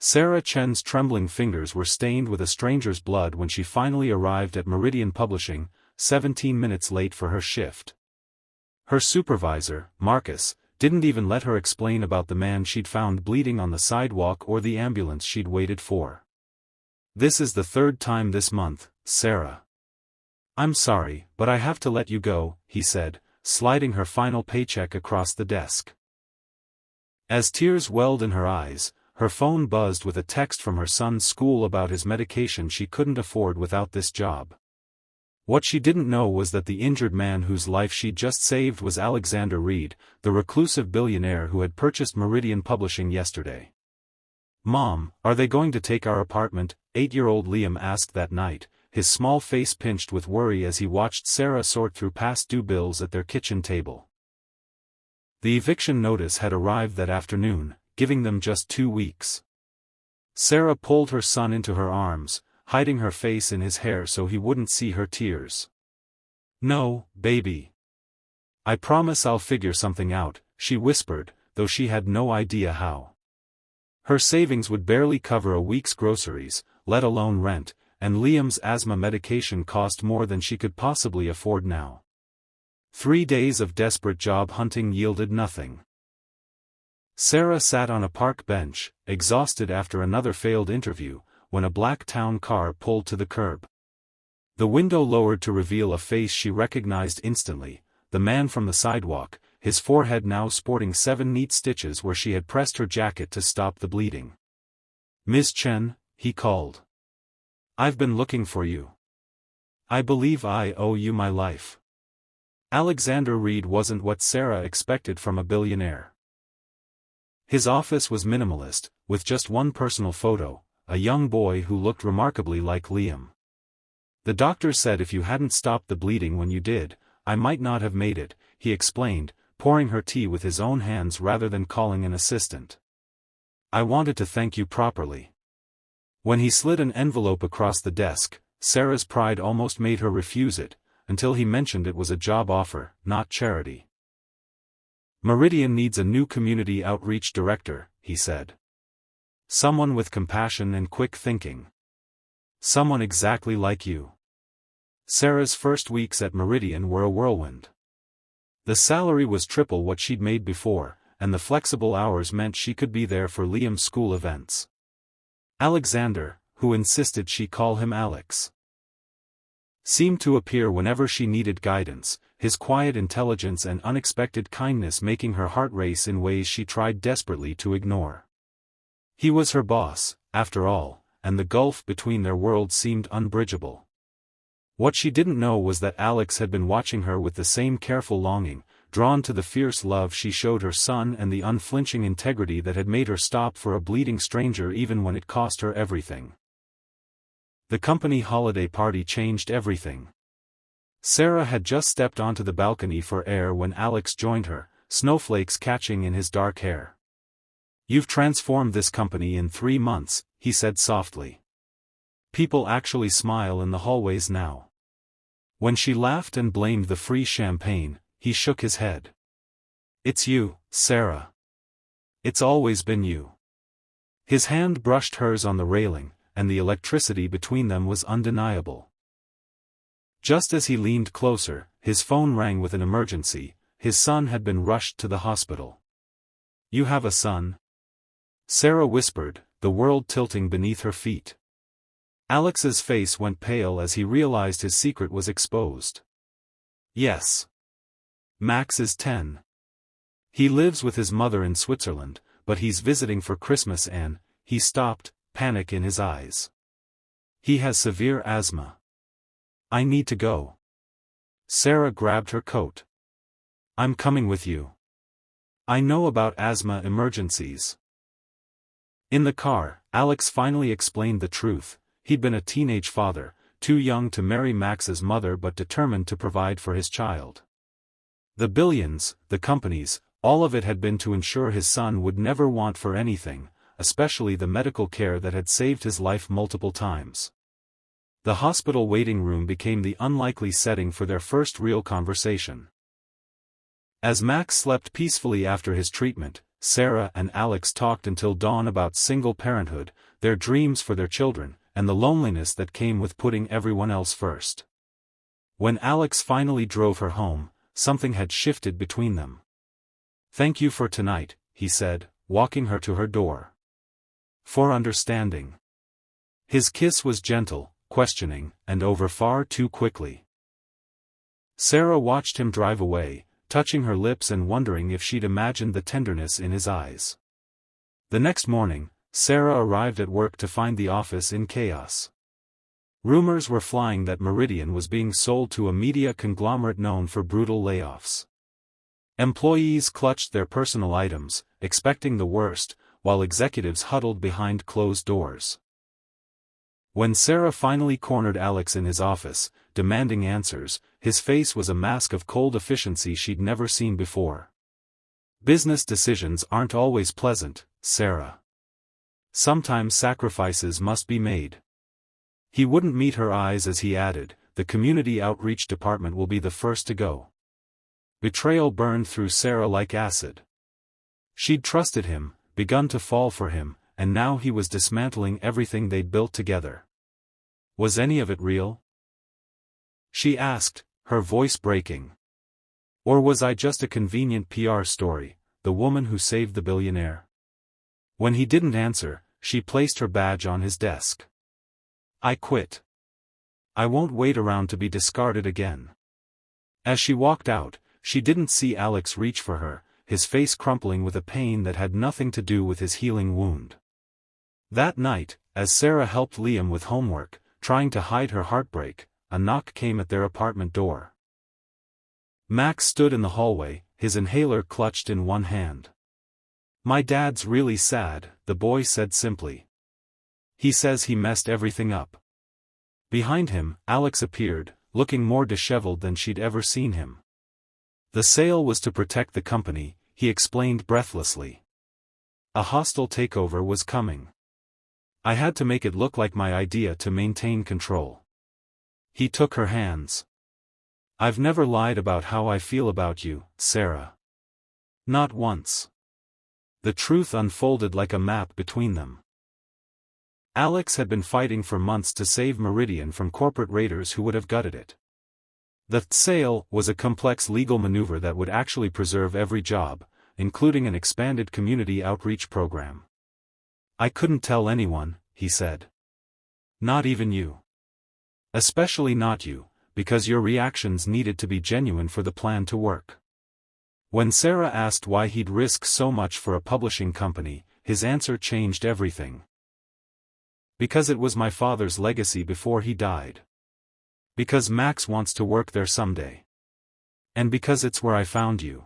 Sarah Chen's trembling fingers were stained with a stranger's blood when she finally arrived at Meridian Publishing, 17 minutes late for her shift. Her supervisor, Marcus, didn't even let her explain about the man she'd found bleeding on the sidewalk or the ambulance she'd waited for. "This is the third time this month, Sarah. I'm sorry, but I have to let you go," he said, sliding her final paycheck across the desk. As tears welled in her eyes, her phone buzzed with a text from her son's school about his medication she couldn't afford without this job. What she didn't know was that the injured man whose life she'd just saved was Alexander Reid, the reclusive billionaire who had purchased Meridian Publishing yesterday. "Mom, are they going to take our apartment?" 8-year-old Liam asked that night, his small face pinched with worry as he watched Sarah sort through past due bills at their kitchen table. The eviction notice had arrived that afternoon, giving them just 2 weeks. Sarah pulled her son into her arms, hiding her face in his hair so he wouldn't see her tears. "No, baby. I promise I'll figure something out," she whispered, though she had no idea how. Her savings would barely cover a week's groceries, let alone rent, and Liam's asthma medication cost more than she could possibly afford now. 3 days of desperate job hunting yielded nothing. Sarah sat on a park bench, exhausted after another failed interview, when a black town car pulled to the curb. The window lowered to reveal a face she recognized instantly, the man from the sidewalk, his forehead now sporting 7 neat stitches where she had pressed her jacket to stop the bleeding. "Miss Chen," he called. "I've been looking for you. I believe I owe you my life." Alexander Reid wasn't what Sarah expected from a billionaire. His office was minimalist, with just one personal photo, a young boy who looked remarkably like Liam. "The doctor said if you hadn't stopped the bleeding when you did, I might not have made it," he explained, pouring her tea with his own hands rather than calling an assistant. "I wanted to thank you properly." When he slid an envelope across the desk, Sarah's pride almost made her refuse it, until he mentioned it was a job offer, not charity. "Meridian needs a new community outreach director," he said. "Someone with compassion and quick thinking. Someone exactly like you." Sarah's first weeks at Meridian were a whirlwind. The salary was triple what she'd made before, and the flexible hours meant she could be there for Liam's school events. Alexander, who insisted she call him Alex, seemed to appear whenever she needed guidance, his quiet intelligence and unexpected kindness making her heart race in ways she tried desperately to ignore. He was her boss, after all, and the gulf between their worlds seemed unbridgeable. What she didn't know was that Alex had been watching her with the same careful longing, drawn to the fierce love she showed her son and the unflinching integrity that had made her stop for a bleeding stranger even when it cost her everything. The company holiday party changed everything. Sarah had just stepped onto the balcony for air when Alex joined her, snowflakes catching in his dark hair. "You've transformed this company in 3 months," he said softly. "People actually smile in the hallways now." When she laughed and blamed the free champagne, he shook his head. "It's you, Sarah. It's always been you." His hand brushed hers on the railing, and the electricity between them was undeniable. Just as he leaned closer, his phone rang with an emergency. His son had been rushed to the hospital. "You have a son?" Sarah whispered, the world tilting beneath her feet. Alex's face went pale as he realized his secret was exposed. "Yes. Max is 10. He lives with his mother in Switzerland, but he's visiting for Christmas and," he stopped, panic in his eyes. "He has severe asthma. I need to go." Sarah grabbed her coat. "I'm coming with you. I know about asthma emergencies." In the car, Alex finally explained the truth. He'd been a teenage father, too young to marry Max's mother but determined to provide for his child. The billions, the companies, all of it had been to ensure his son would never want for anything, especially the medical care that had saved his life multiple times. The hospital waiting room became the unlikely setting for their first real conversation. As Max slept peacefully after his treatment, Sarah and Alex talked until dawn about single parenthood, their dreams for their children, and the loneliness that came with putting everyone else first. When Alex finally drove her home, something had shifted between them. "Thank you for tonight," he said, walking her to her door. "For understanding." His kiss was gentle, questioning, and over far too quickly. Sarah watched him drive away, touching her lips and wondering if she'd imagined the tenderness in his eyes. The next morning, Sarah arrived at work to find the office in chaos. Rumors were flying that Meridian was being sold to a media conglomerate known for brutal layoffs. Employees clutched their personal items, expecting the worst, while executives huddled behind closed doors. When Sarah finally cornered Alex in his office, demanding answers, his face was a mask of cold efficiency she'd never seen before. "Business decisions aren't always pleasant, Sarah. Sometimes sacrifices must be made." He wouldn't meet her eyes as he added, "The community outreach department will be the first to go." Betrayal burned through Sarah like acid. She'd trusted him, begun to fall for him, and now he was dismantling everything they'd built together. Was any of it real? She asked, her voice breaking. Or was I just a convenient PR story, the woman who saved the billionaire? When he didn't answer, she placed her badge on his desk. "I quit. I won't wait around to be discarded again." As she walked out, she didn't see Alex reach for her, his face crumpling with a pain that had nothing to do with his healing wound. That night, as Sarah helped Liam with homework, trying to hide her heartbreak, a knock came at their apartment door. Max stood in the hallway, his inhaler clutched in one hand. "My dad's really sad," the boy said simply. "He says he messed everything up." Behind him, Alex appeared, looking more disheveled than she'd ever seen him. "The sale was to protect the company," he explained breathlessly. "A hostile takeover was coming. I had to make it look like my idea to maintain control." He took her hands. "I've never lied about how I feel about you, Sarah. Not once." The truth unfolded like a map between them. Alex had been fighting for months to save Meridian from corporate raiders who would have gutted it. The sale was a complex legal maneuver that would actually preserve every job, including an expanded community outreach program. "I couldn't tell anyone," he said. "Not even you. Especially not you, because your reactions needed to be genuine for the plan to work." When Sarah asked why he'd risk so much for a publishing company, his answer changed everything. "Because it was my father's legacy before he died. Because Max wants to work there someday. And because it's where I found you."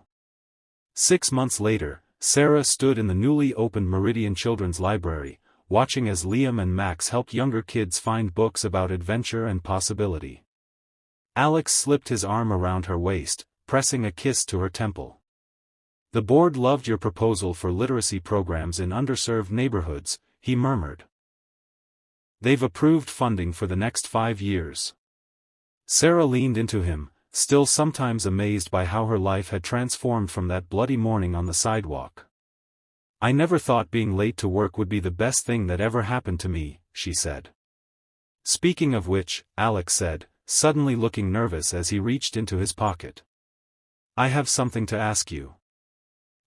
6 months later, Sarah stood in the newly opened Meridian Children's Library, watching as Liam and Max helped younger kids find books about adventure and possibility. Alex slipped his arm around her waist, pressing a kiss to her temple. "The board loved your proposal for literacy programs in underserved neighborhoods," he murmured. "They've approved funding for the next 5 years." Sarah leaned into him, still sometimes amazed by how her life had transformed from that bloody morning on the sidewalk. "I never thought being late to work would be the best thing that ever happened to me," she said. "Speaking of which," Alex said, suddenly looking nervous as he reached into his pocket. "I have something to ask you."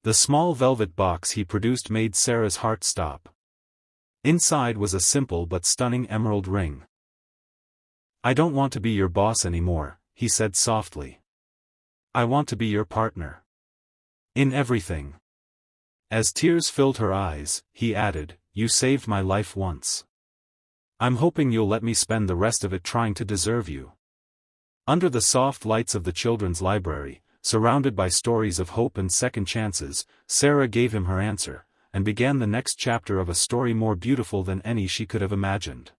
The small velvet box he produced made Sarah's heart stop. Inside was a simple but stunning emerald ring. "I don't want to be your boss anymore," he said softly. "I want to be your partner. In everything." As tears filled her eyes, he added, "You saved my life once. I'm hoping you'll let me spend the rest of it trying to deserve you." Under the soft lights of the children's library, surrounded by stories of hope and second chances, Sarah gave him her answer, and began the next chapter of a story more beautiful than any she could have imagined.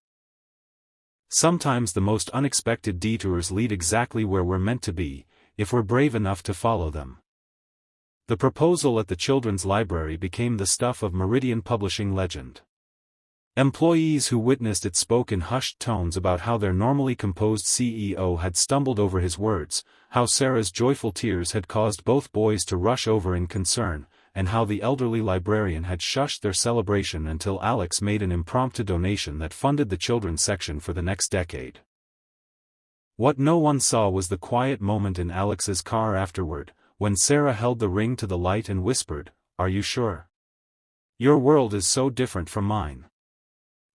Sometimes the most unexpected detours lead exactly where we're meant to be, if we're brave enough to follow them. The proposal at the children's library became the stuff of Meridian publishing legend. Employees who witnessed it spoke in hushed tones about how their normally composed CEO had stumbled over his words, how Sarah's joyful tears had caused both boys to rush over in concern, and how the elderly librarian had shushed their celebration until Alex made an impromptu donation that funded the children's section for the next decade. What no one saw was the quiet moment in Alex's car afterward, when Sarah held the ring to the light and whispered, "Are you sure? Your world is so different from mine."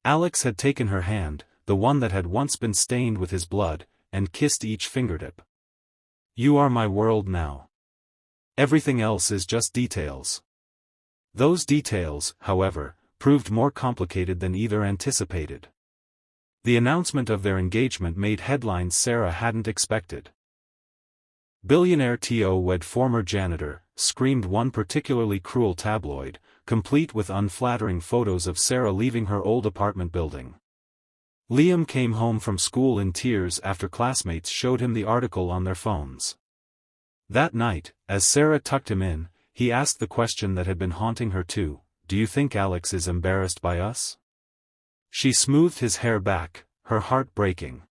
Alex had taken her hand, the one that had once been stained with his blood, and kissed each fingertip. "You are my world now. Everything else is just details." Those details, however, proved more complicated than either anticipated. The announcement of their engagement made headlines Sarah hadn't expected. "Billionaire TO wed former janitor," screamed one particularly cruel tabloid, complete with unflattering photos of Sarah leaving her old apartment building. Liam came home from school in tears after classmates showed him the article on their phones. That night, as Sarah tucked him in, he asked the question that had been haunting her too, "Do you think Alex is embarrassed by us?" She smoothed his hair back, her heart breaking.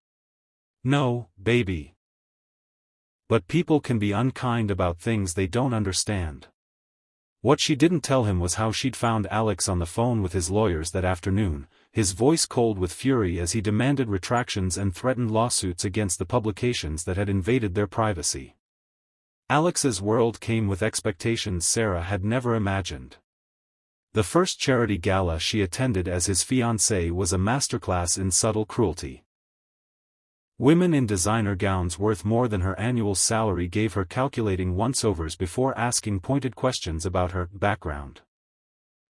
"No, baby. But people can be unkind about things they don't understand." What she didn't tell him was how she'd found Alex on the phone with his lawyers that afternoon, his voice cold with fury as he demanded retractions and threatened lawsuits against the publications that had invaded their privacy. Alex's world came with expectations Sarah had never imagined. The first charity gala she attended as his fiancée was a masterclass in subtle cruelty. Women in designer gowns worth more than her annual salary gave her calculating once-overs before asking pointed questions about her background.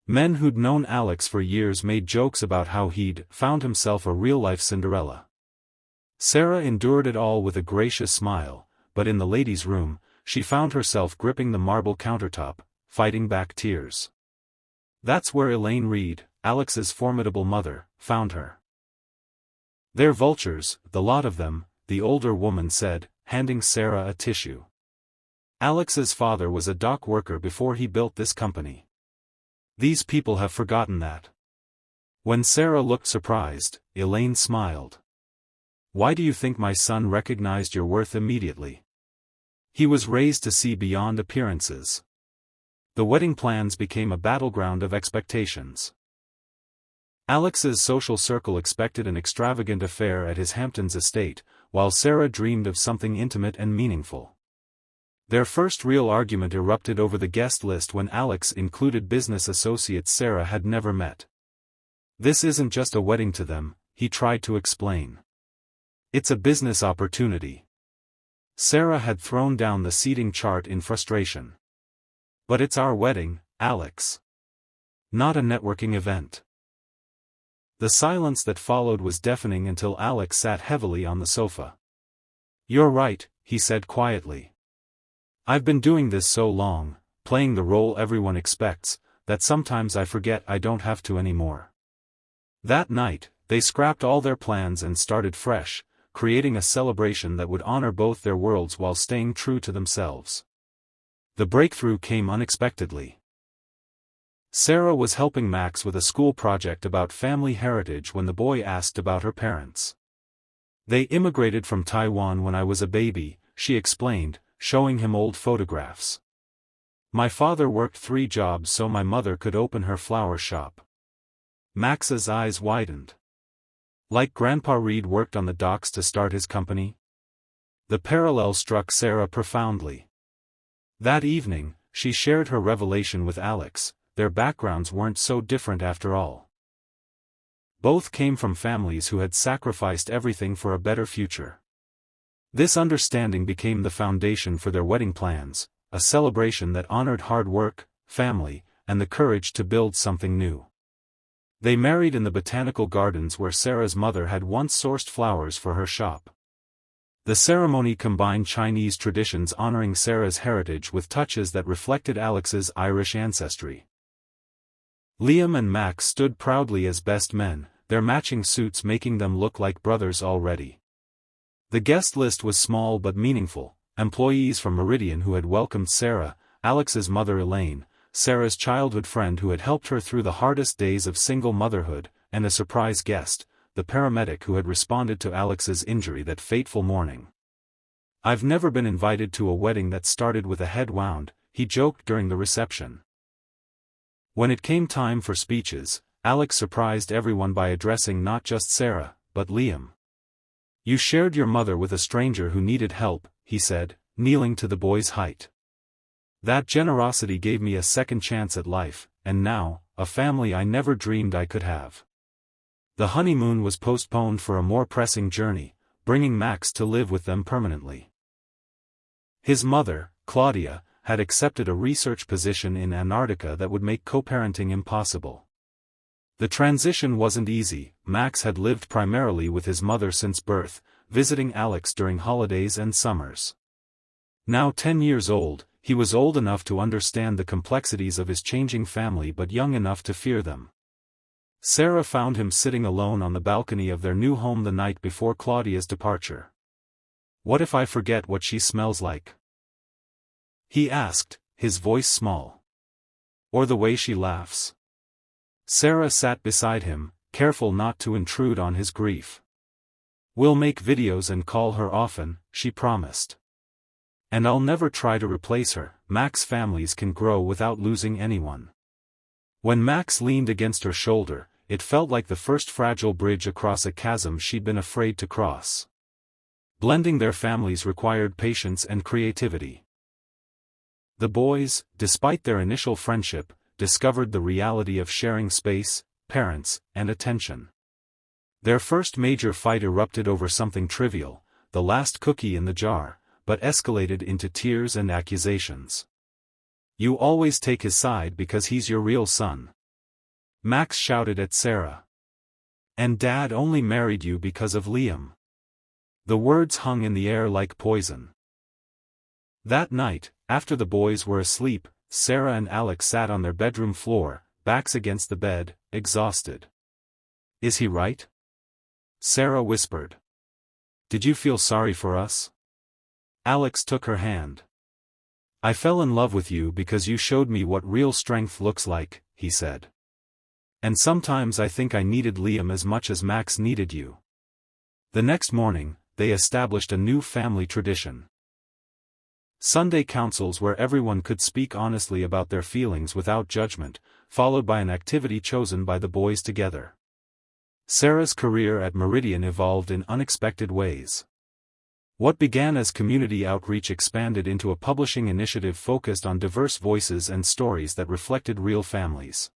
Men who'd known Alex for years made jokes about how he'd found himself a real-life Cinderella. Sarah endured it all with a gracious smile, but in the ladies' room, she found herself gripping the marble countertop, fighting back tears. That's where Elaine Reid, Alex's formidable mother, found her. "They're vultures, the lot of them," the older woman said, handing Sarah a tissue. "Alex's father was a dock worker before he built this company. These people have forgotten that." When Sarah looked surprised, Elaine smiled. "Why do you think my son recognized your worth immediately? He was raised to see beyond appearances." The wedding plans became a battleground of expectations. Alex's social circle expected an extravagant affair at his Hamptons estate, while Sarah dreamed of something intimate and meaningful. Their first real argument erupted over the guest list when Alex included business associates Sarah had never met. "This isn't just a wedding to them," he tried to explain. "It's a business opportunity." Sarah had thrown down the seating chart in frustration. "But it's our wedding, Alex. Not a networking event." The silence that followed was deafening until Alex sat heavily on the sofa. "You're right," he said quietly. "I've been doing this so long, playing the role everyone expects, that sometimes I forget I don't have to anymore." That night, they scrapped all their plans and started fresh, creating a celebration that would honor both their worlds while staying true to themselves. The breakthrough came unexpectedly. Sarah was helping Max with a school project about family heritage when the boy asked about her parents. "They immigrated from Taiwan when I was a baby," she explained, showing him old photographs. "My father worked 3 jobs so my mother could open her flower shop." Max's eyes widened. "Like Grandpa Reid worked on the docks to start his company?" The parallel struck Sarah profoundly. That evening, she shared her revelation with Alex. Their backgrounds weren't so different after all. Both came from families who had sacrificed everything for a better future. This understanding became the foundation for their wedding plans, a celebration that honored hard work, family, and the courage to build something new. They married in the botanical gardens where Sarah's mother had once sourced flowers for her shop. The ceremony combined Chinese traditions honoring Sarah's heritage with touches that reflected Alex's Irish ancestry. Liam and Max stood proudly as best men, their matching suits making them look like brothers already. The guest list was small but meaningful: employees from Meridian who had welcomed Sarah, Alex's mother Elaine, Sarah's childhood friend who had helped her through the hardest days of single motherhood, and a surprise guest, the paramedic who had responded to Alex's injury that fateful morning. "I've never been invited to a wedding that started with a head wound," he joked during the reception. When it came time for speeches, Alex surprised everyone by addressing not just Sarah, but Liam. "You shared your mother with a stranger who needed help," he said, kneeling to the boy's height. "That generosity gave me a second chance at life, and now, a family I never dreamed I could have." The honeymoon was postponed for a more pressing journey, bringing Max to live with them permanently. His mother, Claudia, had accepted a research position in Antarctica that would make co-parenting impossible. The transition wasn't easy. Max had lived primarily with his mother since birth, visiting Alex during holidays and summers. Now 10 years old, he was old enough to understand the complexities of his changing family but young enough to fear them. Sarah found him sitting alone on the balcony of their new home the night before Claudia's departure. "What if I forget what she smells like?" he asked, his voice small. "Or the way she laughs?" Sarah sat beside him, careful not to intrude on his grief. "We'll make videos and call her often," she promised. "And I'll never try to replace her." Max families can grow without losing anyone. When Max leaned against her shoulder, it felt like the first fragile bridge across a chasm she'd been afraid to cross. Blending their families required patience and creativity. The boys, despite their initial friendship, discovered the reality of sharing space, parents, and attention. Their first major fight erupted over something trivial, the last cookie in the jar, but escalated into tears and accusations. "You always take his side because he's your real son," Max shouted at Sarah. "And Dad only married you because of Liam." The words hung in the air like poison. That night, after the boys were asleep, Sarah and Alex sat on their bedroom floor, backs against the bed, exhausted. "Is he right?" Sarah whispered. "Did you feel sorry for us?" Alex took her hand. "I fell in love with you because you showed me what real strength looks like," he said. "And sometimes I think I needed Liam as much as Max needed you." The next morning, they established a new family tradition. Sunday councils where everyone could speak honestly about their feelings without judgment, followed by an activity chosen by the boys together. Sarah's career at Meridian evolved in unexpected ways. What began as community outreach expanded into a publishing initiative focused on diverse voices and stories that reflected real families.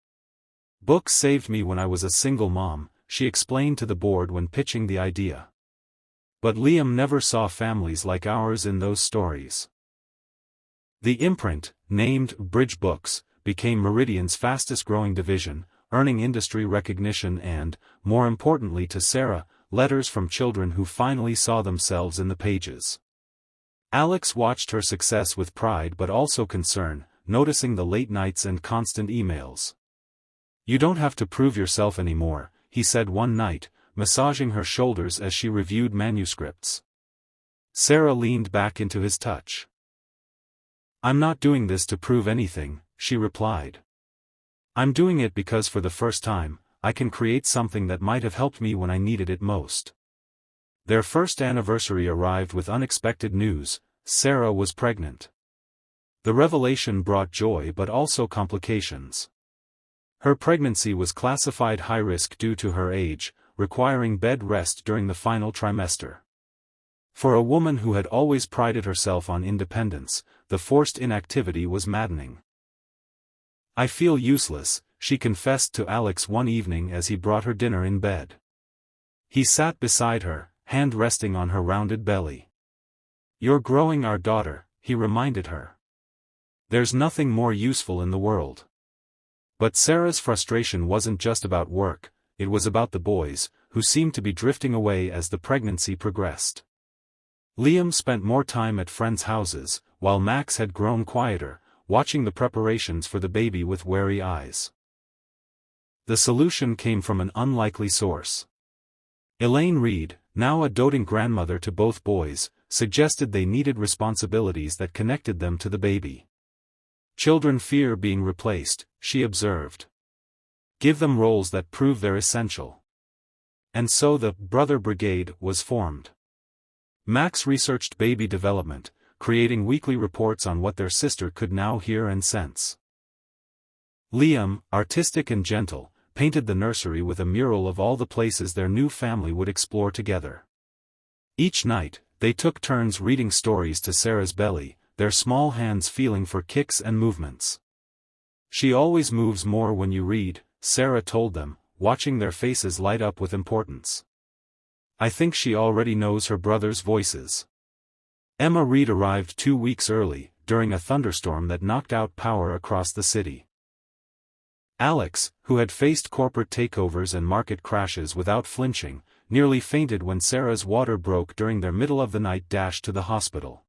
"Books saved me when I was a single mom," she explained to the board when pitching the idea. "But Liam never saw families like ours in those stories." The imprint, named Bridge Books, became Meridian's fastest-growing division, earning industry recognition and, more importantly to Sarah, letters from children who finally saw themselves in the pages. Alex watched her success with pride but also concern, noticing the late nights and constant emails. "You don't have to prove yourself anymore," he said one night, massaging her shoulders as she reviewed manuscripts. Sarah leaned back into his touch. "I'm not doing this to prove anything," she replied. "I'm doing it because for the first time, I can create something that might have helped me when I needed it most." Their first anniversary arrived with unexpected news: Sarah was pregnant. The revelation brought joy but also complications. Her pregnancy was classified high risk due to her age, requiring bed rest during the final trimester. For a woman who had always prided herself on independence, the forced inactivity was maddening. "I feel useless," she confessed to Alex one evening as he brought her dinner in bed. He sat beside her, hand resting on her rounded belly. "You're growing our daughter," he reminded her. "There's nothing more useful in the world." But Sarah's frustration wasn't just about work, it was about the boys, who seemed to be drifting away as the pregnancy progressed. Liam spent more time at friends' houses, while Max had grown quieter, watching the preparations for the baby with wary eyes. The solution came from an unlikely source. Elaine Reid, now a doting grandmother to both boys, suggested they needed responsibilities that connected them to the baby. "Children fear being replaced," she observed. "Give them roles that prove they're essential." And so the Brother Brigade was formed. Max researched baby development, creating weekly reports on what their sister could now hear and sense. Liam, artistic and gentle, painted the nursery with a mural of all the places their new family would explore together. Each night, they took turns reading stories to Sarah's belly, their small hands feeling for kicks and movements. "She always moves more when you read," Sarah told them, watching their faces light up with importance. "I think she already knows her brother's voices." Emma Reid arrived 2 weeks early, during a thunderstorm that knocked out power across the city. Alex, who had faced corporate takeovers and market crashes without flinching, nearly fainted when Sarah's water broke during their middle-of-the-night dash to the hospital.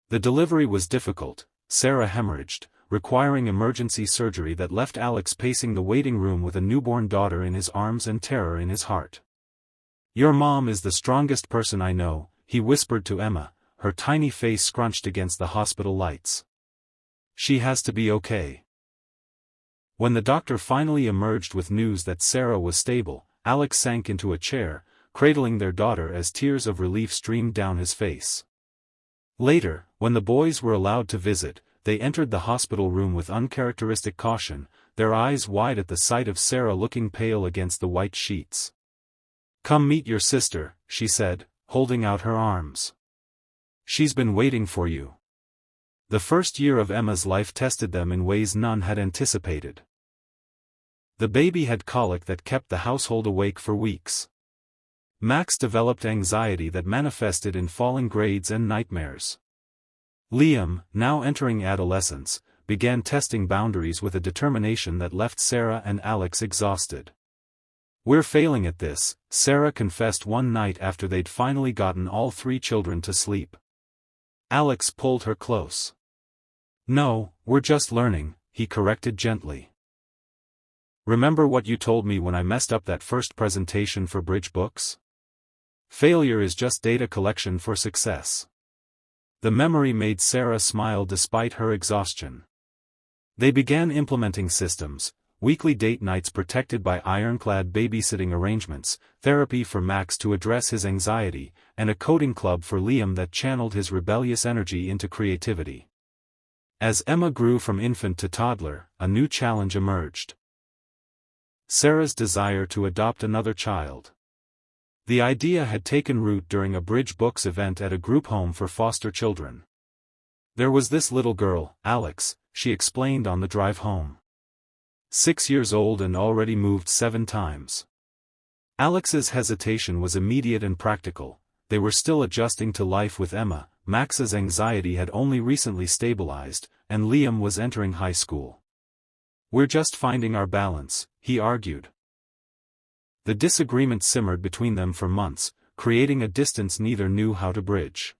The delivery was difficult. Sarah hemorrhaged, requiring emergency surgery that left Alex pacing the waiting room with a newborn daughter in his arms and terror in his heart. "Your mom is the strongest person I know," he whispered to Emma, her tiny face scrunched against the hospital lights. "She has to be okay." When the doctor finally emerged with news that Sarah was stable, Alex sank into a chair, cradling their daughter as tears of relief streamed down his face. Later, when the boys were allowed to visit, they entered the hospital room with uncharacteristic caution, their eyes wide at the sight of Sarah looking pale against the white sheets. "Come meet your sister," she said, holding out her arms. "She's been waiting for you." The first year of Emma's life tested them in ways none had anticipated. The baby had colic that kept the household awake for weeks. Max developed anxiety that manifested in falling grades and nightmares. Liam, now entering adolescence, began testing boundaries with a determination that left Sarah and Alex exhausted. "We're failing at this," Sarah confessed one night after they'd finally gotten all 3 children to sleep. Alex pulled her close. "No, we're just learning," he corrected gently. "Remember what you told me when I messed up that first presentation for Bridge Books? Failure is just data collection for success." The memory made Sarah smile despite her exhaustion. They began implementing systems: weekly date nights protected by ironclad babysitting arrangements, therapy for Max to address his anxiety, and a coding club for Liam that channeled his rebellious energy into creativity. As Emma grew from infant to toddler, a new challenge emerged: Sarah's desire to adopt another child. The idea had taken root during a Bridge Books event at a group home for foster children. "There was this little girl, Alex," she explained on the drive home. 6 years old and already moved 7 times. Alex's hesitation was immediate and practical. They were still adjusting to life with Emma, Max's anxiety had only recently stabilized, and Liam was entering high school. "We're just finding our balance," he argued. The disagreement simmered between them for months, creating a distance neither knew how to bridge.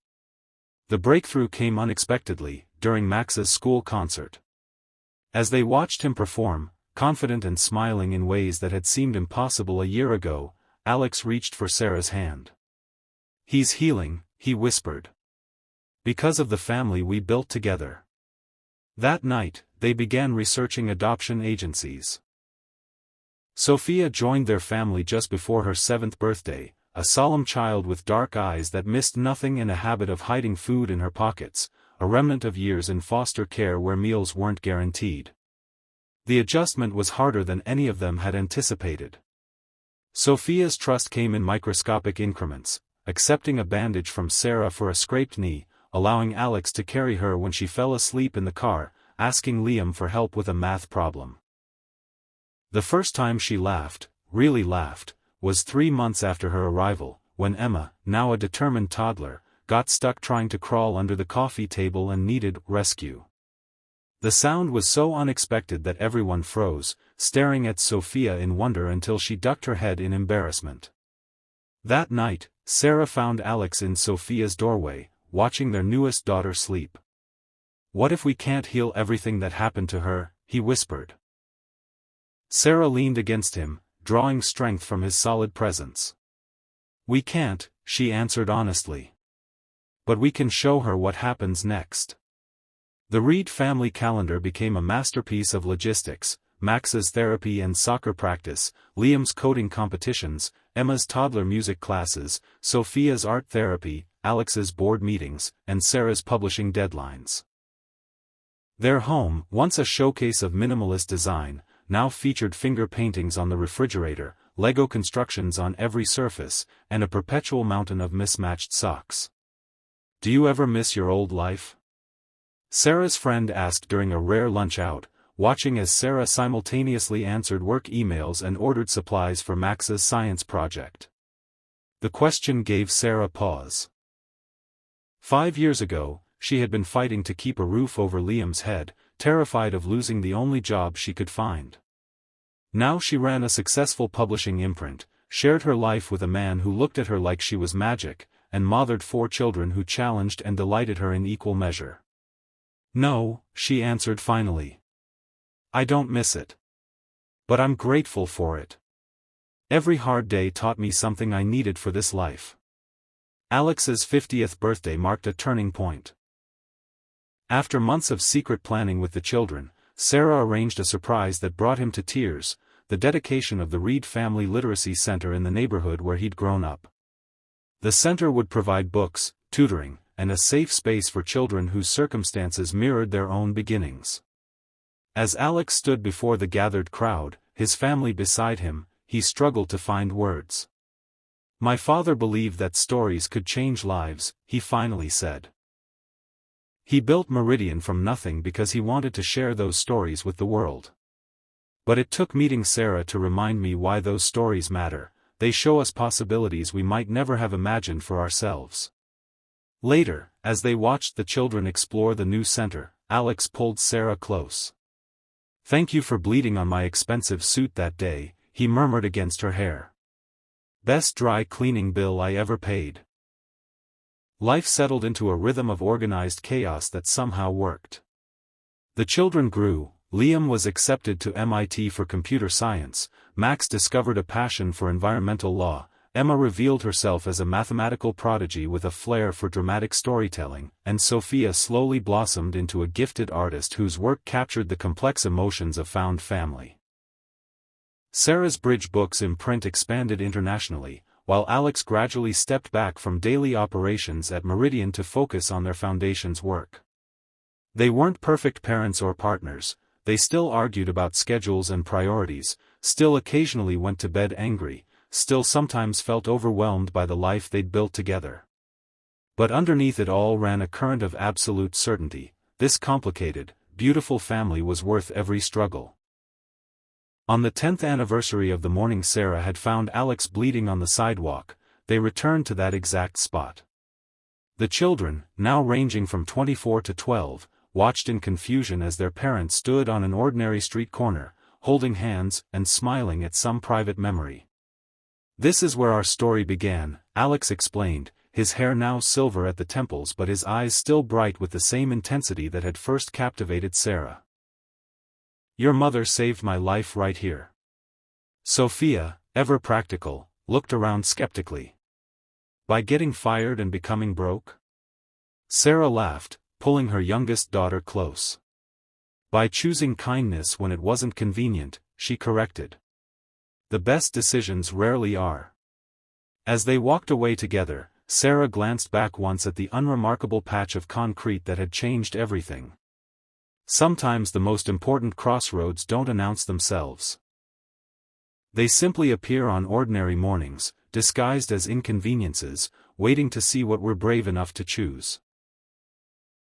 The breakthrough came unexpectedly, during Max's school concert. As they watched him perform, confident and smiling in ways that had seemed impossible a year ago, Alex reached for Sarah's hand. "He's healing," he whispered. "Because of the family we built together." That night, they began researching adoption agencies. Sophia joined their family just before her 7th birthday, a solemn child with dark eyes that missed nothing and a habit of hiding food in her pockets, a remnant of years in foster care where meals weren't guaranteed. The adjustment was harder than any of them had anticipated. Sophia's trust came in microscopic increments, accepting a bandage from Sarah for a scraped knee, allowing Alex to carry her when she fell asleep in the car, asking Liam for help with a math problem. The first time she laughed, really laughed, was 3 months after her arrival, when Emma, now a determined toddler, got stuck trying to crawl under the coffee table and needed rescue. The sound was so unexpected that everyone froze, staring at Sophia in wonder until she ducked her head in embarrassment. That night, Sarah found Alex in Sophia's doorway, watching their newest daughter sleep. "What if we can't heal everything that happened to her?" he whispered. Sarah leaned against him, drawing strength from his solid presence. "We can't," she answered honestly. "But we can show her what happens next." The Reid family calendar became a masterpiece of logistics: Max's therapy and soccer practice, Liam's coding competitions, Emma's toddler music classes, Sophia's art therapy, Alex's board meetings, and Sarah's publishing deadlines. Their home, once a showcase of minimalist design, now featured finger paintings on the refrigerator, Lego constructions on every surface, and a perpetual mountain of mismatched socks. "Do you ever miss your old life?" Sarah's friend asked during a rare lunch out, watching as Sarah simultaneously answered work emails and ordered supplies for Max's science project. The question gave Sarah pause. 5 years ago, she had been fighting to keep a roof over Liam's head, terrified of losing the only job she could find. Now she ran a successful publishing imprint, shared her life with a man who looked at her like she was magic, and mothered 4 children who challenged and delighted her in equal measure. "No," she answered finally. "I don't miss it. But I'm grateful for it. Every hard day taught me something I needed for this life." Alex's 50th birthday marked a turning point. After months of secret planning with the children, Sarah arranged a surprise that brought him to tears: the dedication of the Reid Family Literacy Center in the neighborhood where he'd grown up. The center would provide books, tutoring, and a safe space for children whose circumstances mirrored their own beginnings. As Alex stood before the gathered crowd, his family beside him, he struggled to find words. "My father believed that stories could change lives," he finally said. He built Meridian from nothing because he wanted to share those stories with the world. "But it took meeting Sarah to remind me why those stories matter. They show us possibilities we might never have imagined for ourselves." Later, as they watched the children explore the new center, Alex pulled Sarah close. "Thank you for bleeding on my expensive suit that day," he murmured against her hair. "Best dry cleaning bill I ever paid." Life settled into a rhythm of organized chaos that somehow worked. The children grew. Liam was accepted to MIT for computer science, Max discovered a passion for environmental law, Emma revealed herself as a mathematical prodigy with a flair for dramatic storytelling, and Sophia slowly blossomed into a gifted artist whose work captured the complex emotions of found family. Sarah's Bridge Books imprint expanded internationally, while Alex gradually stepped back from daily operations at Meridian to focus on their foundation's work. They weren't perfect parents or partners, they still argued about schedules and priorities, still occasionally went to bed angry, still sometimes felt overwhelmed by the life they'd built together. But underneath it all ran a current of absolute certainty: this complicated, beautiful family was worth every struggle. On the 10th anniversary of the morning Sarah had found Alex bleeding on the sidewalk, they returned to that exact spot. The children, now ranging from 24 to 12, watched in confusion as their parents stood on an ordinary street corner, holding hands and smiling at some private memory. "This is where our story began," Alex explained, his hair now silver at the temples but his eyes still bright with the same intensity that had first captivated Sarah. "Your mother saved my life right here." Sophia, ever practical, looked around skeptically. "By getting fired and becoming broke?" Sarah laughed, pulling her youngest daughter close. "By choosing kindness when it wasn't convenient," she corrected. "The best decisions rarely are." As they walked away together, Sarah glanced back once at the unremarkable patch of concrete that had changed everything. Sometimes the most important crossroads don't announce themselves. They simply appear on ordinary mornings, disguised as inconveniences, waiting to see what we're brave enough to choose.